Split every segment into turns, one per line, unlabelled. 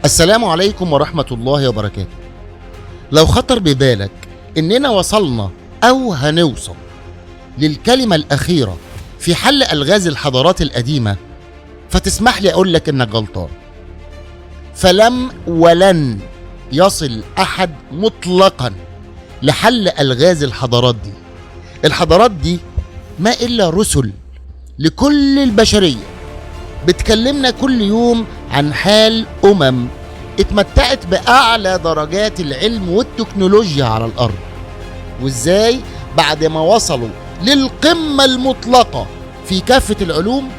السلام عليكم ورحمة الله وبركاته. لو خطر ببالك إننا وصلنا أو هنوصل للكلمة الأخيرة في حل ألغاز الحضارات القديمة، فتسمح لي أقول لك إنك غلطان. فلم ولن يصل أحد مطلقا لحل ألغاز الحضارات دي. الحضارات دي ما إلا رسل لكل البشرية، بتكلمنا كل يوم عن حال اتمتعت بأعلى درجات العلم والتكنولوجيا على الأرض، وإزاي بعد ما وصلوا للقمة المطلقة في كافة العلوم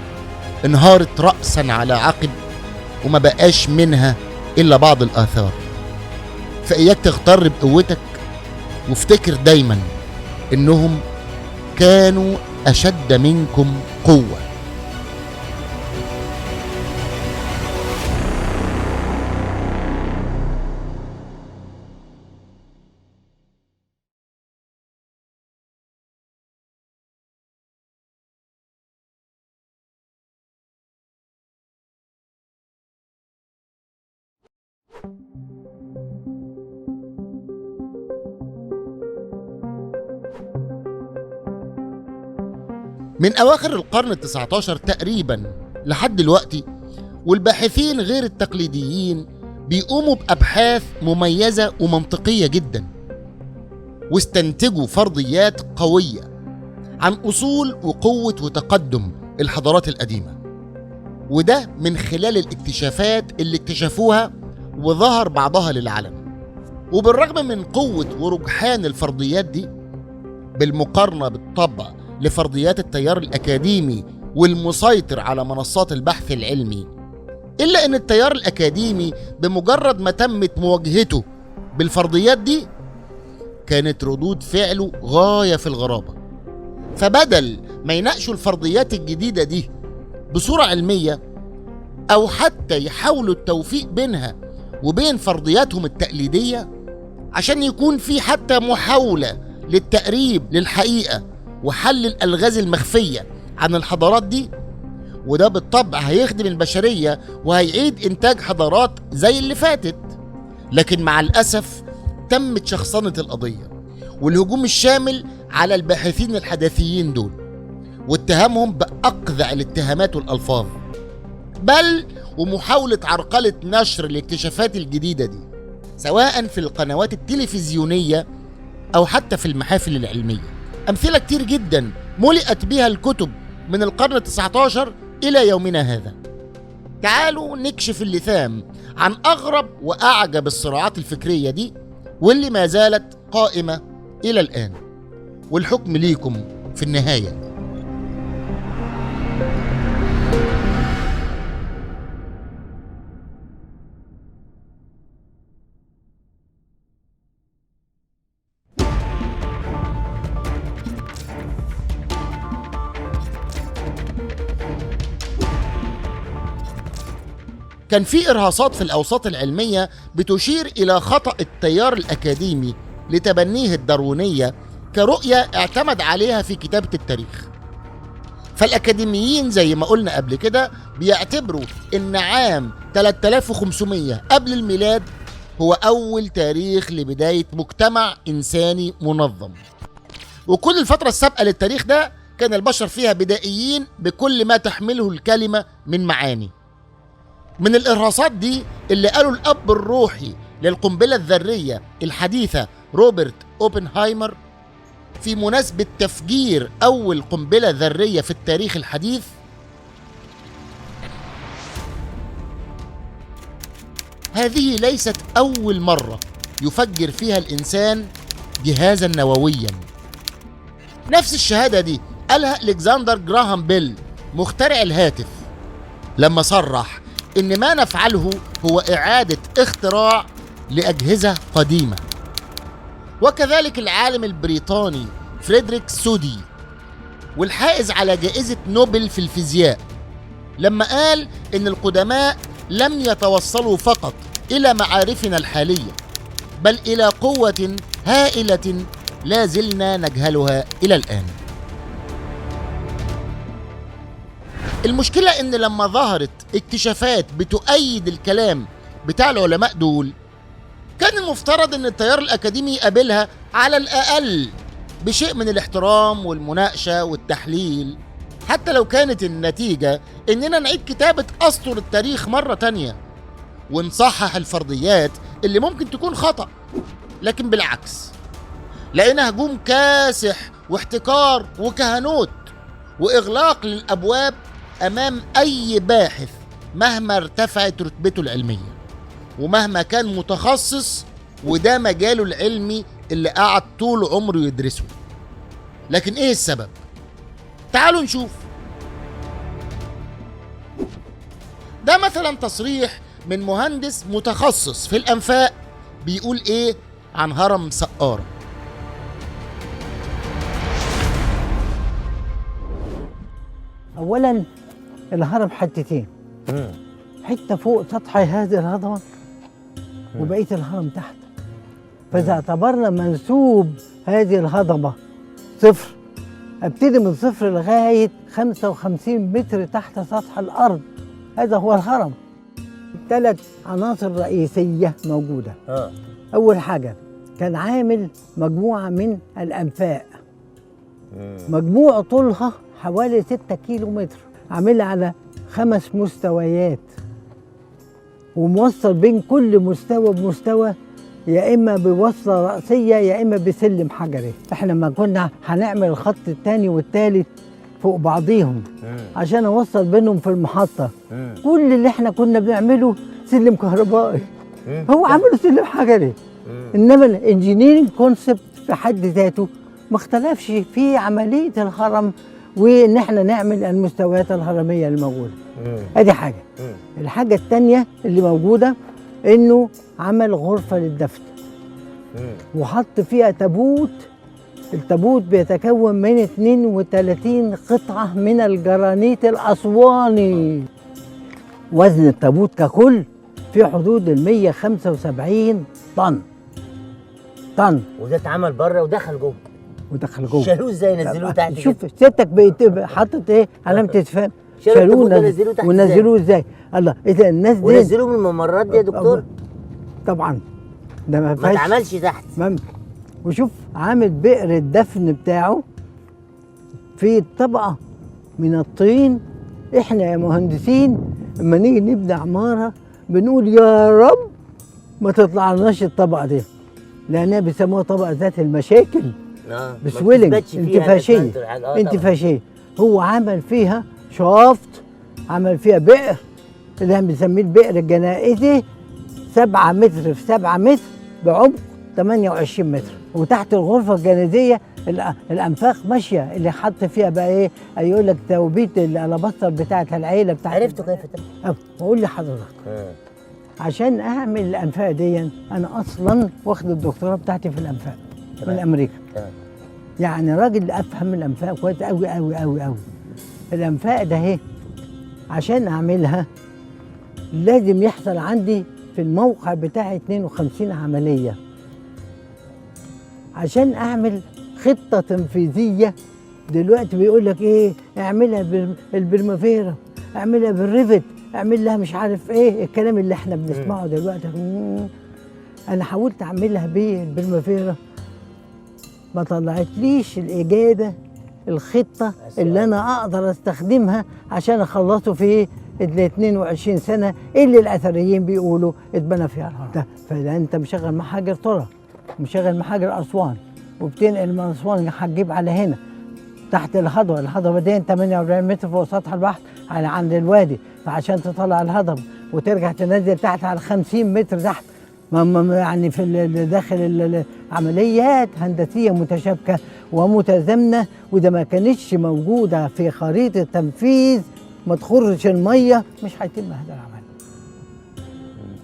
انهارت رأسا على عقب، وما بقاش منها إلا بعض الآثار. فإياك تغتر بقوتك، وافتكر دايما إنهم كانوا أشد منكم قوة. من أواخر القرن ال19 تقريبا لحد دلوقتي، والباحثين غير التقليديين بيقوموا بأبحاث مميزة ومنطقية جدا، واستنتجوا فرضيات قوية عن أصول وقوة وتقدم الحضارات القديمة، وده من خلال الاكتشافات اللي اكتشفوها وظهر بعضها للعلم. وبالرغم من قوة ورجحان الفرضيات دي بالمقارنة بالطبع لفرضيات التيار الأكاديمي والمسيطر على منصات البحث العلمي، إلا أن التيار الأكاديمي بمجرد ما تمت مواجهته بالفرضيات دي كانت ردود فعله غاية في الغرابة. فبدل ما يناقشوا الفرضيات الجديدة دي بصورة علمية، أو حتى يحاولوا التوفيق بينها وبين فرضياتهم التقليدية عشان يكون في حتى محاولة للتقريب للحقيقة وحل الألغاز المخفية عن الحضارات دي، وده بالطبع هيخدم البشرية وهيعيد إنتاج حضارات زي اللي فاتت. لكن مع الأسف تمت شخصنة القضية والهجوم الشامل على الباحثين الحداثيين دول، واتهامهم بأقذع الاتهامات والألفاظ، بل ومحاولة عرقلة نشر الاكتشافات الجديدة دي سواء في القنوات التلفزيونية أو حتى في المحافل العلمية. أمثلة كتير جدا ملئت بها الكتب من القرن ال19 إلى يومنا هذا. تعالوا نكشف اللثام عن أغرب وأعجب الصراعات الفكرية دي، واللي ما زالت قائمة إلى الآن، والحكم ليكم في النهاية. كان في إرهاصات في الأوساط العلمية بتشير إلى خطأ التيار الأكاديمي لتبنيه الداروينية كرؤية اعتمد عليها في كتابة التاريخ. فالأكاديميين زي ما قلنا قبل كده بيعتبروا إن عام 3500 قبل الميلاد هو أول تاريخ لبداية مجتمع إنساني منظم، وكل الفترة السابقة للتاريخ ده كان البشر فيها بدائيين بكل ما تحمله الكلمة من معاني. من الإرهاصات دي اللي قالوا الأب الروحي للقنبلة الذرية الحديثة روبرت أوبنهايمر في مناسبة تفجير أول قنبلة ذرية في التاريخ الحديث: هذه ليست أول مرة يفجر فيها الإنسان جهازا نوويا. نفس الشهادة دي قالها ألكسندر جراهام بيل مخترع الهاتف، لما صرح إن ما نفعله هو إعادة اختراع لأجهزة قديمة. وكذلك العالم البريطاني فريدريك سودي، والحائز على جائزة نوبل في الفيزياء، لما قال إن القدماء لم يتوصلوا فقط إلى معارفنا الحالية، بل إلى قوة هائلة لا زلنا نجهلها إلى الآن. المشكلة إن لما ظهرت اكتشافات بتؤيد الكلام بتاع العلماء دول، كان المفترض ان التيار الاكاديمي يقابلها على الاقل بشيء من الاحترام والمناقشة والتحليل، حتى لو كانت النتيجة اننا نعيد كتابة اسطر التاريخ مرة تانية ونصحح الفرضيات اللي ممكن تكون خطأ. لكن بالعكس، لقينا هجوم كاسح واحتكار وكهنوت واغلاق للابواب امام اي باحث مهما ارتفعت رتبته العلمية ومهما كان متخصص وده مجاله العلمي اللي قعد طول عمره يدرسه. لكن ايه السبب؟ تعالوا نشوف. ده مثلا تصريح من مهندس متخصص في الأنفاق بيقول ايه عن هرم سقارة.
اولا الهرم حتتين، حته فوق سطح هذه الهضبه وبقيه الهرم تحت. فاذا اعتبرنا منسوب هذه الهضبه صفر، ابتدي من صفر لغايه 55 متر تحت سطح الارض، هذا هو الهرم. 3 عناصر رئيسيه موجوده. اول حاجه كان عامل مجموعه من الانفاق، مجموع طولها حوالي 6 كيلو متر، عاملها على 5 مستويات، وموصل بين كل مستوى بمستوى يا اما بوصله راسيه يا اما بسلم حجري. احنا لما كنا هنعمل الخط الثاني والثالث فوق بعضيهم عشان اوصل بينهم في المحطه، كل اللي احنا كنا بنعمله سلم كهربائي، هو عمله سلم حجري. انما الانجينيرنج كونسبت في حد ذاته ما اختلفش في عمليه الهرم وان احنا نعمل المستويات الهرميه الموجوده. ادي حاجه. الحاجه الثانيه اللي موجوده انه عمل غرفه للدفن وحط فيها تابوت. التابوت بيتكون من 32 قطعه من الجرانيت الاسواني. وزن التابوت ككل في حدود 175 طن.
وده اتعمل بره ودخل جوه. شالوه ازاي؟ نزلوه تحت.
شوف سيادتك بقيت حاطط ايه علامه استفهام. شالوه ونزلوه ازاي؟ الله، اذا الناس دي
ونزلوه من الممرات دي يا دكتور؟
طبعا ده ما
اتعملش تحت.
وشوف عامل بئر الدفن بتاعه في طبقه من الطين. احنا يا مهندسين لما نيجي نبني عماره بنقول يا رب ما تطلعلناش الطبقه دي، لانها بيسموها طبقه ذات المشاكل. بسويلنج، انتفاشيه. هو عمل فيها شافط، عمل فيها بئر اللي احنا بنسميه البئر الجنائزي 7 متر في 7 متر بعمق 28 متر. وتحت الغرفه الجنائزيه الانفاق ماشيه اللي حط فيها بقى ايه؟ يقول لك توبيت الالاباستر بتاعت العيله بتاعت.
عرفته كيف تم؟
بقول لحضرتك عشان اعمل الانفاق دي انا اصلا واخد الدكتوراه بتاعتي في الانفاق من امريكا. يعني راجل افهم الانفاق كويس قوي قوي قوي قوي. الانفاق ده اهي عشان اعملها لازم يحصل عندي في الموقع بتاعي 52 عمليه عشان اعمل خطه تنفيذيه. دلوقتي بيقول لك ايه؟ اعملها بالبرمافيرا، اعملها بالريفت، اعمل لها مش عارف ايه الكلام اللي احنا بنسمعه دلوقتي. انا حاولت اعملها بالبرمافيرا ما طلعتليش الاجابه، الخطه اللي انا اقدر استخدمها عشان اخلصه في ال 22 سنه اللي الاثريين بيقولوا اتبنى فيها الهرم. فده انت مشغل محاجر طرى، مشغل محاجر اسوان، وبتنقل من اسوان هتجيب على هنا تحت الهضبه دي 48 متر فوق سطح البحر على عند الوادي. فعشان تطلع الهضبه وترجع تنزل تحت على 50 متر تحت، يعني في داخل عمليات هندسيه متشابكه ومتزامنه، وده ما كانتش موجوده في خريطه التنفيذ. ما تخرش الميه مش هيتم هذا العمل.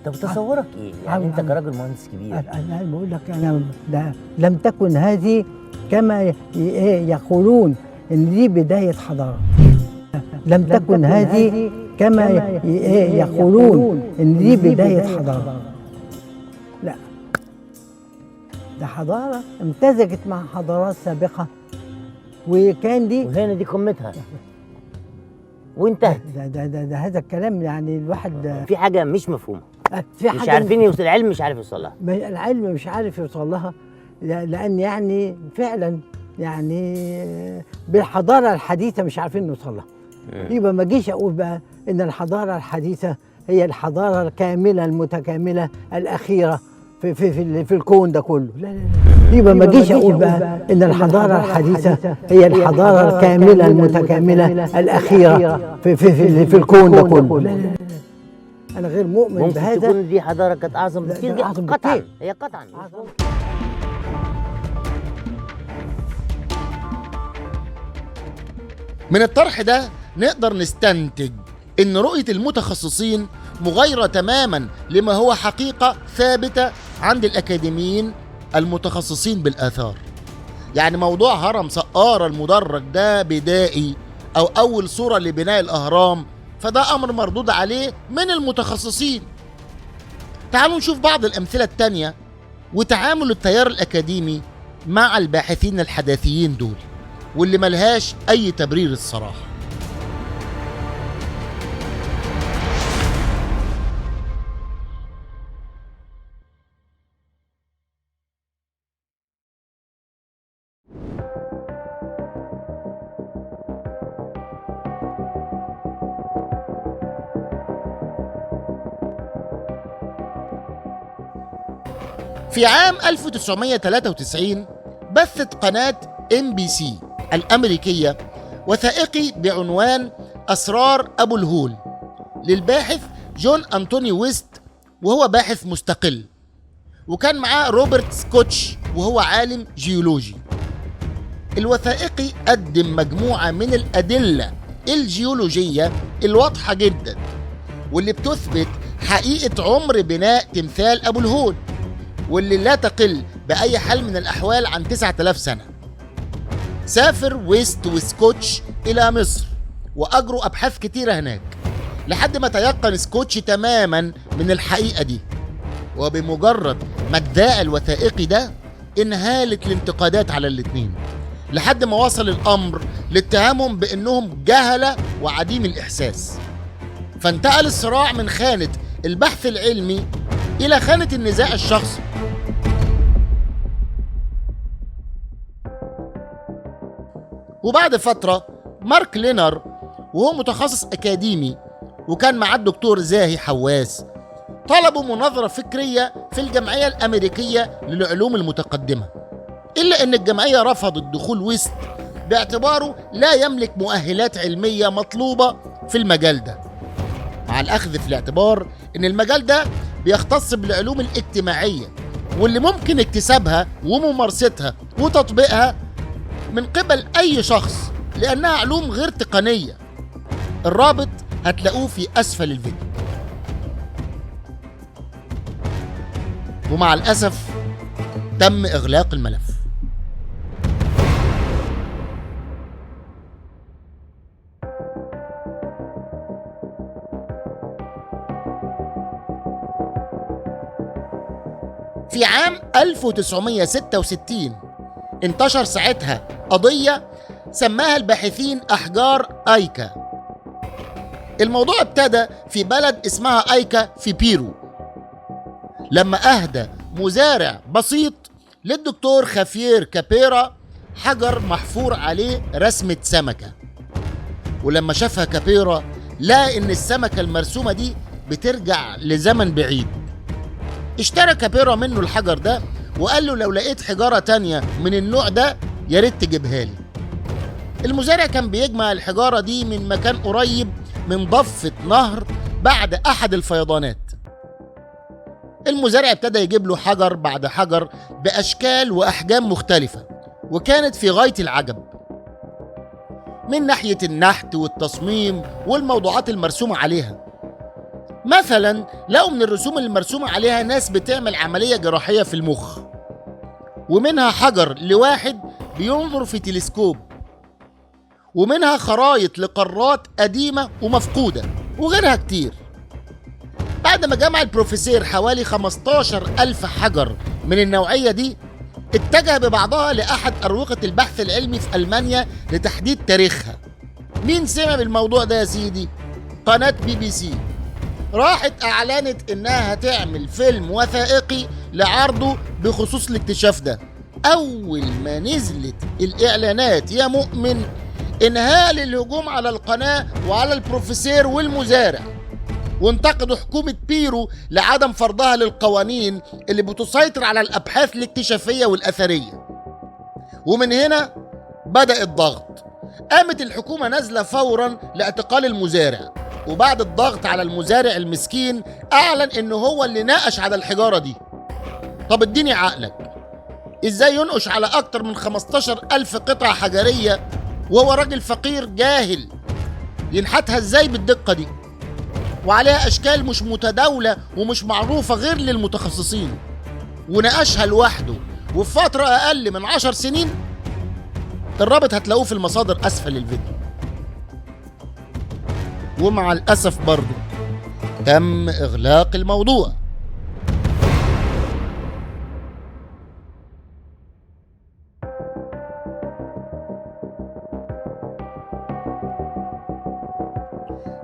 طب تصورك ايه؟ يعني انت كراجل مهندس كبير.
انا بقول لك انا لم تكن هذه كما يقولون ان دي بدايه حضاره. لم تكن هذه كما يقولون ان دي بدايه حضاره. لا، ده حضاره امتزجت مع حضارات سابقه، وكان دي
وهنا دي قمتها وانتهت.
ده هذا الكلام يعني الواحد
في حاجه مش مفهومه.
في
مش
حاجة
عارفين يوصل، العلم مش عارف يوصل لها.
العلم مش عارف يوصل لها، لأن يعني فعلا يعني بالحضارة الحديثة مش عارفين نوصل لها. يبقى ما جيش أقول بقى إن الحضارة الحديثة هي الحضارة الكاملة المتكاملة الأخيرة في الكون ده كله. لا لا لا. يبقى ما جيش أقول بقى إن الحضارة الحديثة هي الحضارة الكاملة المتكاملة الأخيرة في الكون ده كله. لا لا لا. أنا غير مؤمن
ممكن
بهذا.
تكون دي حضاره كانت اعظم بكتير
أعظم
جدا، قطعا
بكتير.
هي قطعا.
من الطرح ده نقدر نستنتج إن رؤية المتخصصين مغايرة تماما لما هو حقيقة ثابتة عند الأكاديميين المتخصصين بالآثار. يعني موضوع هرم سقارة المدرج ده بدائي أو أول صورة لبناء الأهرام، فده أمر مردود عليه من المتخصصين. تعالوا نشوف بعض الأمثلة التانية وتعامل التيار الأكاديمي مع الباحثين الحداثيين دول، واللي ملهاش أي تبرير الصراحة. في عام 1993 بثت قناة MBC الأمريكية وثائقي بعنوان أسرار أبو الهول للباحث جون أنتوني ويست، وهو باحث مستقل، وكان معاه روبرت سكوتش وهو عالم جيولوجي. الوثائقي قدم مجموعة من الأدلة الجيولوجية الواضحة جدا واللي بتثبت حقيقة عمر بناء تمثال أبو الهول، واللي لا تقل بأي حال من الأحوال عن 9000 سنة. سافر ويست وسكوتش إلى مصر وأجروا أبحاث كتيرة هناك لحد ما تيقن سكوتش تماما من الحقيقة دي. وبمجرد ما اتذاع الوثائقي ده انهالت الانتقادات على الاتنين لحد ما وصل الأمر لاتهامهم بأنهم جهلة وعديم الإحساس. فانتقل الصراع من خانة البحث العلمي إلى خانة النزاع الشخصي. وبعد فترة مارك لينر وهو متخصص أكاديمي وكان معاه الدكتور زاهي حواس طلبوا مناظرة فكرية في الجمعية الأمريكية للعلوم المتقدمة، إلا أن الجمعية رفضت دخول ويست باعتباره لا يملك مؤهلات علمية مطلوبة في المجال ده، مع الأخذ في الاعتبار أن المجال ده بيختص بالعلوم الاجتماعية واللي ممكن اكتسابها وممارستها وتطبيقها من قبل أي شخص لأنها علوم غير تقنية. الرابط هتلاقوه في أسفل الفيديو. ومع الأسف تم إغلاق الملف. في عام 1966 انتشر ساعتها قضية سماها الباحثين أحجار آيكا. الموضوع ابتدى في بلد اسمها آيكا في بيرو، لما أهدى مزارع بسيط للدكتور خافير كابيرا حجر محفور عليه رسمة سمكة. ولما شافها كابيرا لقى إن السمكة المرسومة دي بترجع لزمن بعيد. اشترى كابيرا منه الحجر ده وقال له لو لقيت حجارة تانية من النوع ده يا ريت تجيبها لي. المزارع كان بيجمع الحجارة دي من مكان قريب من ضفة نهر بعد أحد الفيضانات. المزارع ابتدى يجيب له حجر بعد حجر بأشكال وأحجام مختلفة، وكانت في غاية العجب من ناحية النحت والتصميم والموضوعات المرسومة عليها. مثلا لقوا من الرسوم المرسومة عليها ناس بتعمل عملية جراحية في المخ، ومنها حجر لواحد بينظر في تلسكوب، ومنها خرايط لقارات قديمة ومفقودة، وغيرها كتير. بعد ما جمع البروفيسور حوالي 15,000 حجر من النوعية دي، اتجه ببعضها لأحد أروقة البحث العلمي في ألمانيا لتحديد تاريخها. مين سمع بالموضوع ده يا سيدي؟ قناة BBC. راحت أعلنت إنها هتعمل فيلم وثائقي لعرضه بخصوص الاكتشاف ده. أول ما نزلت الإعلانات يا مؤمن انهال الهجوم على القناة وعلى البروفيسور والمزارع، وانتقدوا حكومة بيرو لعدم فرضها للقوانين اللي بتسيطر على الأبحاث الاكتشافية والأثرية. ومن هنا بدأ الضغط. قامت الحكومة نازلة فورا لاعتقال المزارع، وبعد الضغط على المزارع المسكين أعلن إنه هو اللي ناقش على الحجارة دي. طب اديني عقلك، إزاي ينقش على أكتر من 15,000 قطعة حجرية وهو راجل فقير جاهل؟ ينحتها إزاي بالدقة دي؟ وعليها أشكال مش متداولة ومش معروفة غير للمتخصصين، وناقشها لوحده وفي فترة أقل من 10 سنين. الرابط هتلاقوه في المصادر أسفل الفيديو. ومع الأسف برضو تم إغلاق الموضوع.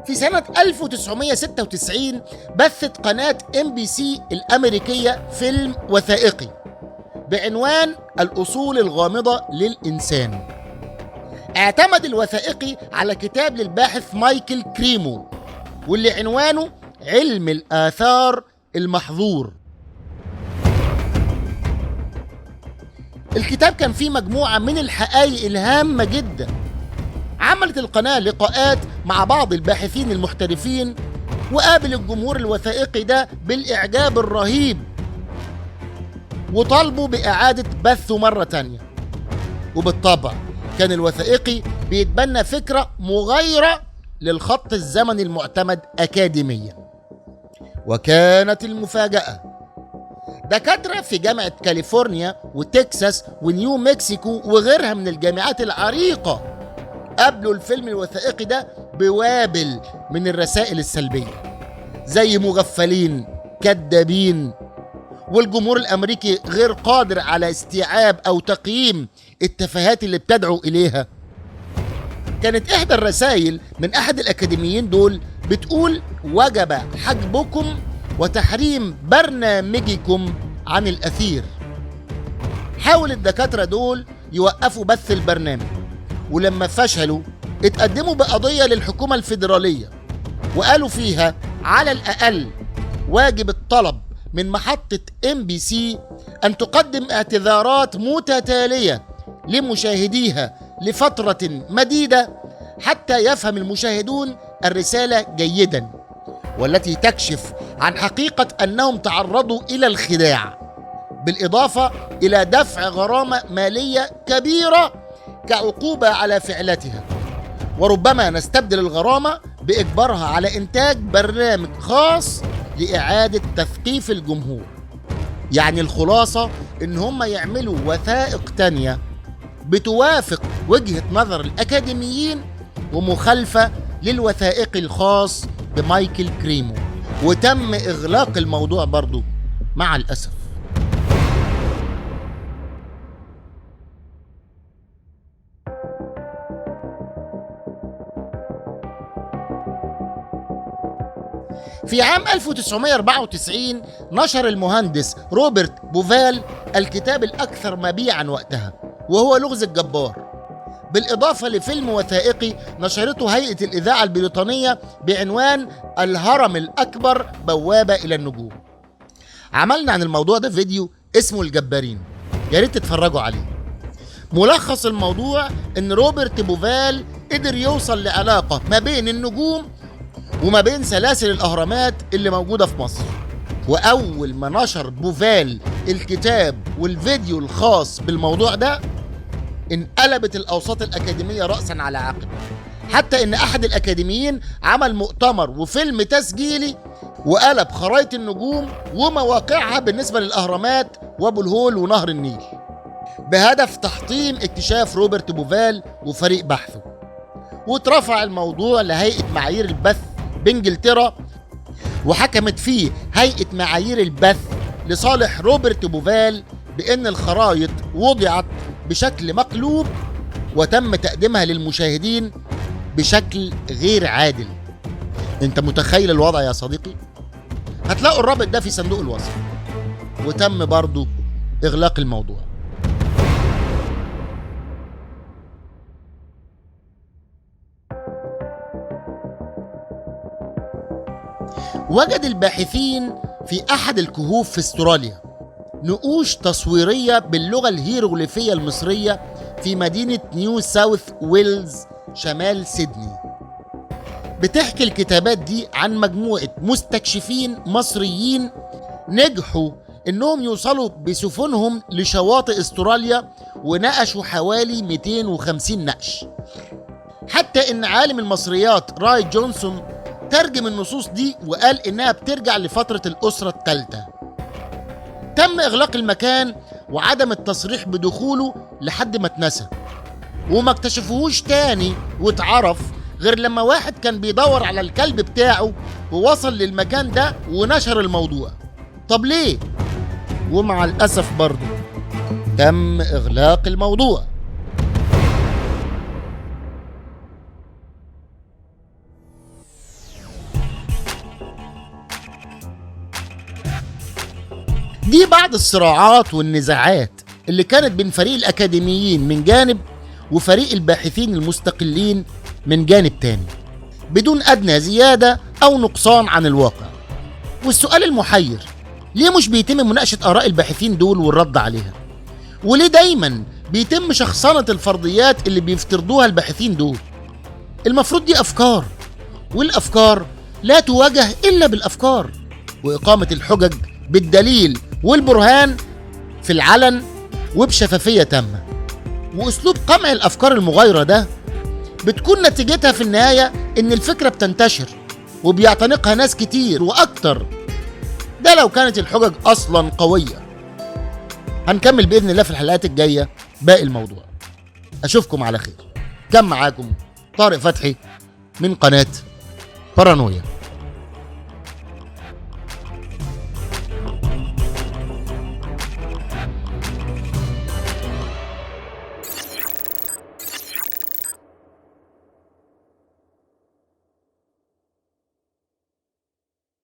في سنة 1996 بثت قناة MBC الأمريكية فيلم وثائقي بعنوان الأصول الغامضة للإنسان. اعتمد الوثائقي على كتاب للباحث مايكل كريمو، واللي عنوانه علم الآثار المحظور. الكتاب كان فيه مجموعة من الحقائق الهامة جدا. عملت القناة لقاءات مع بعض الباحثين المحترفين، وقابل الجمهور الوثائقي ده بالإعجاب الرهيب، وطالبوا بإعادة بثه مرة تانية. وبالطبع كان الوثائقي بيتبنى فكرة مغايرة للخط الزمني المعتمد أكاديميا. وكانت المفاجأة، دكاترة في جامعة كاليفورنيا وتكساس ونيو مكسيكو وغيرها من الجامعات العريقة قابلوا الفيلم الوثائقي ده بوابل من الرسائل السلبية، زي مغفلين، كذابين، والجمهور الأمريكي غير قادر على استيعاب أو تقييم التفاهات اللي بتدعو إليها. كانت إحدى الرسائل من أحد الأكاديميين دول بتقول: وجب حجبكم وتحريم برنامجكم عن الأثير. حاول الدكاترة دول يوقفوا بث البرنامج، ولما فشلوا اتقدموا بقضية للحكومة الفيدرالية، وقالوا فيها على الأقل واجب الطلب من محطة MBC أن تقدم اعتذارات متتالية لمشاهديها لفترة مديدة حتى يفهم المشاهدون الرسالة جيدا، والتي تكشف عن حقيقة أنهم تعرضوا إلى الخداع، بالإضافة إلى دفع غرامة مالية كبيرة كعقوبة على فعلتها. وربما نستبدل الغرامة بإجبارها على إنتاج برنامج خاص لإعادة تثقيف الجمهور. يعني الخلاصة إن هم يعملوا وثائق تانية بتوافق وجهة نظر الأكاديميين ومخالفة للوثائقي الخاص بمايكل كريمو. وتم إغلاق الموضوع برضو مع الأسف. في عام 1994 نشر المهندس روبرت بوفال الكتاب الأكثر مبيعاً وقتها، وهو لغز الجبار، بالإضافة لفيلم وثائقي نشرته هيئة الإذاعة البريطانية بعنوان الهرم الأكبر بوابة إلى النجوم. عملنا عن الموضوع ده فيديو اسمه الجبارين، يا ريت تتفرجوا عليه. ملخص الموضوع إن روبرت بوفال قدر يوصل لعلاقة ما بين النجوم وما بين سلاسل الأهرامات اللي موجودة في مصر. وأول ما نشر بوفال الكتاب والفيديو الخاص بالموضوع ده انقلبت الأوساط الأكاديمية رأسا على عقب، حتى إن أحد الأكاديميين عمل مؤتمر وفيلم تسجيلي وقلب خرائط النجوم ومواقعها بالنسبة للأهرامات وأبو الهول ونهر النيل، بهدف تحطيم اكتشاف روبرت بوفال وفريق بحثه. واترفع الموضوع لهيئة معايير البث بإنجلترا، وحكمت فيه هيئة معايير البث لصالح روبرت بوفال بأن الخرائط وضعت بشكل مقلوب وتم تقديمها للمشاهدين بشكل غير عادل. انت متخيل الوضع يا صديقي؟ هتلاقوا الرابط ده في صندوق الوصف. وتم برضو إغلاق الموضوع. وجد الباحثين في أحد الكهوف في استراليا نقوش تصويرية باللغة الهيروغليفية المصرية في مدينة نيو ساوث ويلز شمال سيدني. بتحكي الكتابات دي عن مجموعة مستكشفين مصريين نجحوا إنهم يوصلوا بسفنهم لشواطئ استراليا ونقشوا حوالي 250 نقش. حتى إن عالم المصريات راي جونسون ترجم النصوص دي وقال إنها بترجع لفترة الأسرة الثالثة. تم إغلاق المكان وعدم التصريح بدخوله لحد ما اتنسى، وما اكتشفوهوش تاني واتعرف غير لما واحد كان بيدور على الكلب بتاعه ووصل للمكان ده ونشر الموضوع. طب ليه؟ ومع الأسف برضه تم إغلاق الموضوع. دي بعض الصراعات والنزاعات اللي كانت بين فريق الأكاديميين من جانب وفريق الباحثين المستقلين من جانب تاني، بدون أدنى زيادة أو نقصان عن الواقع. والسؤال المحير، ليه مش بيتم مناقشة آراء الباحثين دول والرد عليها؟ وليه دايما بيتم شخصنة الفرضيات اللي بيفترضوها الباحثين دول؟ المفروض دي أفكار، والأفكار لا تواجه إلا بالأفكار، وإقامة الحجج بالدليل والبرهان في العلن وبشفافية تامة. وأسلوب قمع الأفكار المغايرة ده بتكون نتيجتها في النهاية إن الفكرة بتنتشر وبيعتنقها ناس كتير وأكتر، ده لو كانت الحجج أصلا قوية. هنكمل بإذن الله في الحلقات الجاية باقي الموضوع. أشوفكم على خير. كان معاكم طارق فتحي من قناة بارانويا.